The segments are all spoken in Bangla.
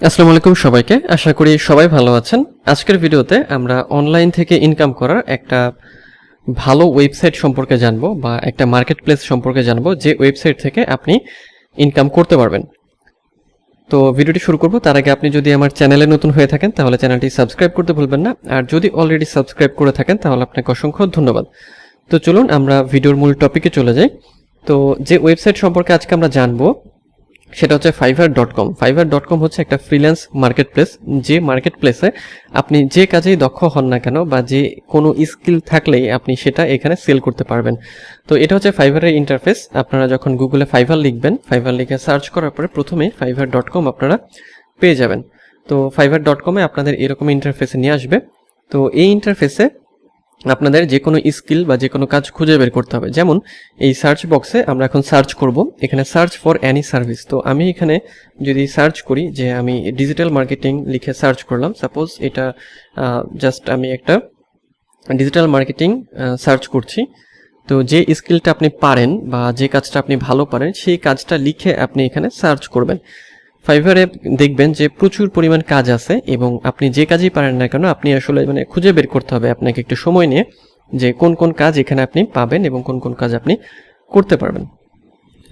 আসসালামু আলাইকুম সবাইকে। আশা করি সবাই ভালো আছেন। আজকের ভিডিওতে আমরা অনলাইন থেকে ইনকাম করার একটা ভালো ওয়েবসাইট সম্পর্কে জানবো বা একটা মার্কেট প্লেস সম্পর্কে জানবো যে ওয়েবসাইট থেকে আপনি ইনকাম করতে পারবেন। তো ভিডিওটি শুরু করব তার আগে আপনি যদি আমার চ্যানেলে নতুন হয়ে থাকেন তাহলে চ্যানেলটি সাবস্ক্রাইব করতে ভুলবেন না, আর যদি অলরেডি সাবস্ক্রাইব করে থাকেন তাহলে আপনাকে অসংখ্য ধন্যবাদ। তো চলুন আমরা ভিডিওর মূল টপিকে চলে যাই। তো যে ওয়েবসাইট সম্পর্কে আজকে আমরা জানবো সেটা হচ্ছে fiverr.com। fiverr.com হচ্ছে একটা ফ্রিল্যান্স মার্কেট প্লেস, যে মার্কেট প্লেসে আপনি যে কাজেই দক্ষ হন না কেন বা যে কোনো স্কিল থাকলেই আপনি সেটা এখানে সেল করতে পারবেন। তো এটা হচ্ছে ফাইভারের ইন্টারফেস। আপনারা যখন গুগলে ফাইভার লিখবেন, ফাইভার লিখে সার্চ করার পরে প্রথমে fiverr.com আপনারা পেয়ে যাবেন। তো fiverr.com-এ আপনাদের এরকম ইন্টারফেসে নিয়ে আসবে। তো এই ইন্টারফেসে আপনাদের যে কোনো স্কিল বা যে কোনো কাজ খুঁজে বের করতে হবে। যেমন এই সার্চ বক্সে আমরা এখন সার্চ করব, এখানে সার্চ ফর অ্যানি সার্ভিস। তো আমি এখানে যদি সার্চ করি যে আমি ডিজিটাল মার্কেটিং লিখে সার্চ করলাম, সাপোজ এটা জাস্ট আমি একটা ডিজিটাল মার্কেটিং সার্চ করছি। তো যে স্কিলটা আপনি পারেন বা যে কাজটা আপনি ভালো পারেন সেই কাজটা লিখে আপনি এখানে সার্চ করবেন। ফাইভারে দেখবেন যে প্রচুর পরিমাণ কাজ আছে এবং আপনি যে কাজই পারেন না কেন আপনি আসলে খুঁজে বের করতে হবে আপনাকে একটু সময় নিয়ে যে কোন কোন কাজ এখানে আপনি পাবেন এবং কোন কোন কাজ আপনি করতে পারবেন।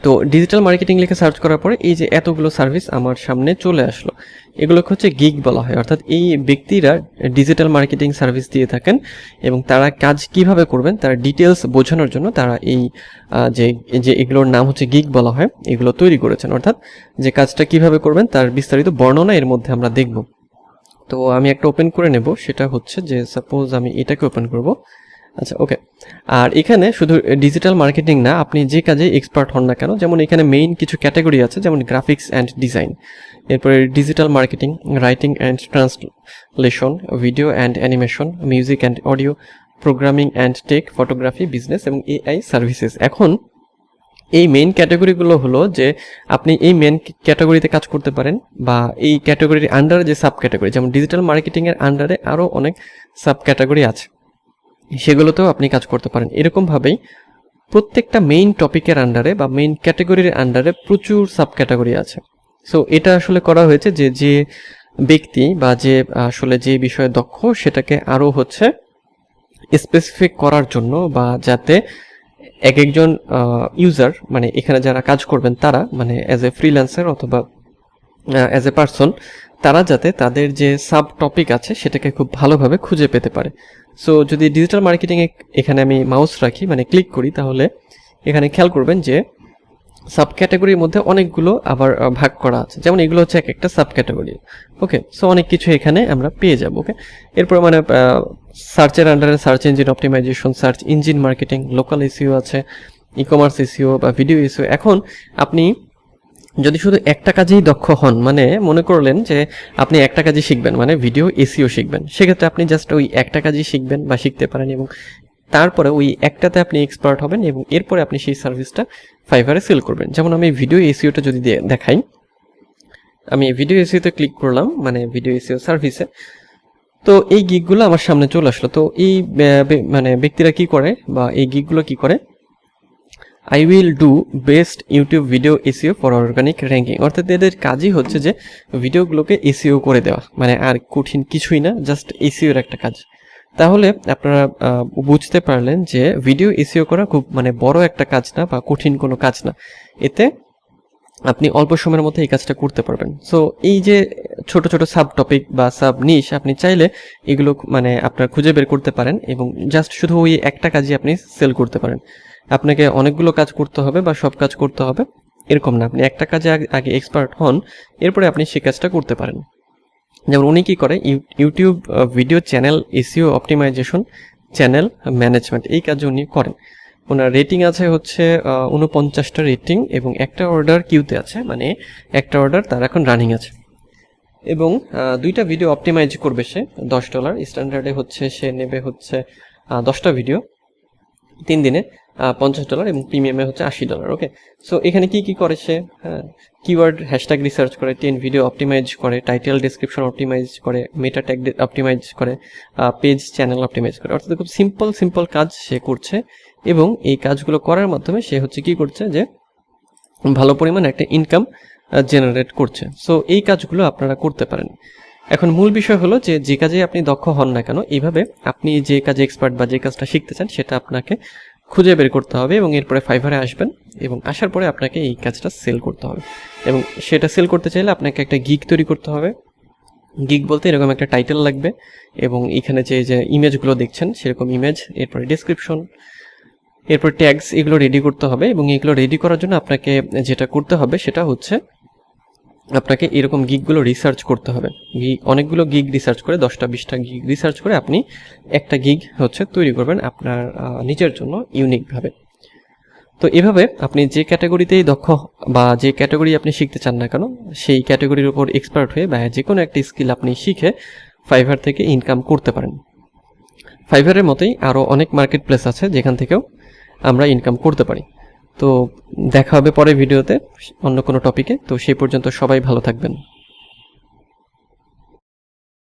তো ডিজিটাল মার্কেটিং লিখে সার্চ করার পরে এই যে এতগুলো সার্ভিস আমার সামনে চলে আসলো, এগুলোকে হচ্ছে গিগ বলা হয়। অর্থাৎ এই ব্যক্তিরা ডিজিটাল মার্কেটিং সার্ভিস দিয়ে থাকেন এবং তারা কাজ কিভাবে করবেন তার ডিটেলস বোঝানোর জন্য তারা এই যে যে এগুলোর নাম হচ্ছে গিগ বলা হয়, এগুলো তৈরি করেছেন। অর্থাৎ যে কাজটা কিভাবে করবেন তার বিস্তারিত বর্ণনা এর মধ্যে আমরা দেখব। তো আমি একটা ওপেন করে নেব, সেটা হচ্ছে যে সাপোজ আমি এটাকে ওপেন করব। আচ্ছা, ওকে। আর এখানে শুধু ডিজিটাল মার্কেটিং না, আপনি যে কাজে এক্সপার্ট হন না কেন, যেমন এখানে মেইন কিছু ক্যাটাগরি আছে, যেমন গ্রাফিক্স অ্যান্ড ডিজাইন, এরপরে digital marketing, writing and translation, video and animation, music and audio, programming and tech, photography, business এবং এআই সার্ভিসেস। এখন এই মেইন ক্যাটাগরিগুলো হলো যে আপনি এই মেইন ক্যাটাগরিতে কাজ করতে পারেন বা এই ক্যাটাগরির আন্ডারে যে সাব ক্যাটাগরি, যেমন ডিজিটাল মার্কেটিংয়ের আন্ডারে আরও অনেক সাব ক্যাটাগরি আছে, সেগুলোতেও আপনি কাজ করতে পারেন। এরকমভাবেই প্রত্যেকটা মেইন টপিকের আন্ডারে বা মেইন ক্যাটাগরির আন্ডারে প্রচুর সাব ক্যাটাগরি আছে। সো এটা আসলে করা হয়েছে যে যে ব্যক্তি বা যে আসলে যে বিষয়ে দক্ষ সেটাকে আরও হচ্ছে স্পেসিফিক করার জন্য, বা যাতে এক একজন ইউজার এখানে যারা কাজ করবেন তারা অ্যাজ এ ফ্রিল্যান্সার অথবা অ্যাজ এ পার্সন তারা যাতে তাদের যে সাব টপিক আছে সেটাকে খুব ভালোভাবে খুঁজে পেতে পারে। সো যদি ডিজিটাল মার্কেটিংয়ে এখানে আমি মাউস রাখি ক্লিক করি, তাহলে এখানে খেয়াল করবেন যে সাব ক্যাটাগরির মধ্যে অনেকগুলো আবার ভাগ করা আছে, যেমন এগুলো হচ্ছে এক একটা সাব ক্যাটাগরি। ওকে, সো অনেক কিছু এখানে আমরা পেয়ে যাব। ওকে, এরপর সার্চের আন্ডারে search engine optimization, search engine marketing, local SEO আছে, ই কমার্স এসইও বা ভিডিও এসইও। এখন আপনি যদি শুধু একটা কাজেই দক্ষ হন, মনে করলেন যে আপনি একটা কাজই শিখবেন, ভিডিও এসইও শিখবেন, সেক্ষেত্রে আপনি জাস্ট ওই একটা কাজই শিখবেন বা শিখতে পারেন এবং তারপরে ওই একটাতে আপনি এক্সপার্ট হবেন এবং এরপরে আপনি সেই সার্ভিসটা ফাইভারে সেল করবেন। যেমন আমি ভিডিও এসইওটা যদি দেখাই, আমি ভিডিও এসইওতে ক্লিক করলাম, ভিডিও এসইও সার্ভিসে। তো এই গিগগুলো আমার সামনে চলে আসলো। তো এই ব্যক্তিরা কি করে বা এই গিগগুলো কি করে, I will do best YouTube video SEO for organic ranking. অর্থাৎ এদের কাজই হচ্ছে যে ভিডিওগুলোকে এসইও করে দেওয়া, আর কঠিন কিছুই না, জাস্ট এসইওর একটা কাজ। তাহলে আপনারা বুঝতে পারলেন যে ভিডিও এসইও করা খুব বড় একটা কাজ না বা কঠিন কোনো কাজ না, এতে আপনি অল্প সময়ের মধ্যে এই কাজটা করতে পারবেন। সো এই যে ছোট ছোট সাব টপিক বা সাব নিশ আপনি চাইলে এগুলো আপনার খুঁজে বের করতে পারেন এবং জাস্ট শুধু ওই একটা কাজই আপনি সেল করতে পারেন। আপনাকে অনেকগুলো কাজ করতে হবে বা সব কাজ করতে হবে এরকম না, আপনি একটা কাজে আগে এক্সপার্ট হন, এরপরে আপনি সেই কাজটা করতে পারেন। যেমন উনি কি করে, YouTube video channel SEO optimization, channel management, এই কাজ উনি করেন। ওনার রেটিং আছে হচ্ছে 49টা রেটিং এবং একটা অর্ডার কিউতে আছে, একটা অর্ডার তার এখন রানিং আছে। এবং 2টা ভিডিও অপটিমাইজ করবে সে, $10 স্ট্যান্ডার্ডে হচ্ছে সে নেবে হচ্ছে 10টা ভিডিও 3 দিনে $50 এবং প্রিমিয়ামে হচ্ছে $80। ওকে, সো এখানে কি করে সে, কিওয়ার্ড হ্যাশট্যাগ রিসার্চ করে, 10 ভিডিও অপটিমাইজ করে, টাইটেল ডেসক্রিপশন অপটিমাইজ করে, মেটা ট্যাগ অপটিমাইজ করে, পেজ চ্যানেল অপটিমাইজ করে। অর্থাৎ খুব সিম্পল কাজ সে করছে এবং এই কাজগুলো করার মাধ্যমে সে হচ্ছে কি করছে যে ভালো পরিমাণ একটা ইনকাম জেনারেট করছে। সো এই কাজগুলো আপনারা করতে পারেন। এখন মূল বিষয় হলো যে কাজে আপনি দক্ষ হন না কেন, এইভাবে আপনি যে কাজে এক্সপার্ট বা যে কাজটা শিখতে চান সেটা আপনাকে খুঁজে বের করতে হবে এবং এরপরে ফাইভারে আসবেন এবং আসার পরে আপনাকে এই কাজটা সেল করতে হবে। এবং সেটা সেল করতে চাইলে আপনাকে একটা গিগ তৈরি করতে হবে। গিগ বলতে এরকম একটা টাইটেল লাগবে এবং এখানে যে ইমেজগুলো দেখছেন সেরকম ইমেজ, এরপরে ডেসক্রিপশন, এরপর ট্যাগস, এগুলো রেডি করতে হবে। এবং এগুলো রেডি করার জন্য আপনাকে যেটা করতে হবে সেটা হচ্ছে আপনাকে এরকম গিগগুলো রিসার্চ করতে হবে। অনেকগুলো গিগ রিসার্চ করে 10টা 20টা গিগ রিসার্চ করে আপনি একটা গিগ তৈরি করবেন আপনার নিজের জন্য ইউনিকভাবে। তো এভাবে আপনি যে ক্যাটাগরিতেই দক্ষ বা যে ক্যাটাগরি আপনি শিখতে চান না কেন সেই ক্যাটাগরির উপর এক্সপার্ট হয়ে বা যে কোনো একটা স্কিল আপনি শিখে ফাইভার থেকে ইনকাম করতে পারেন। ফাইভারের মতোই আরও অনেক মার্কেট প্লেস আছে যেখান থেকেও আমরা ইনকাম করতে পারি। তো দেখা হবে পরের ভিডিওতে অন্য কোনো টপিকে। তো সেই পর্যন্ত সবাই ভালো থাকবেন।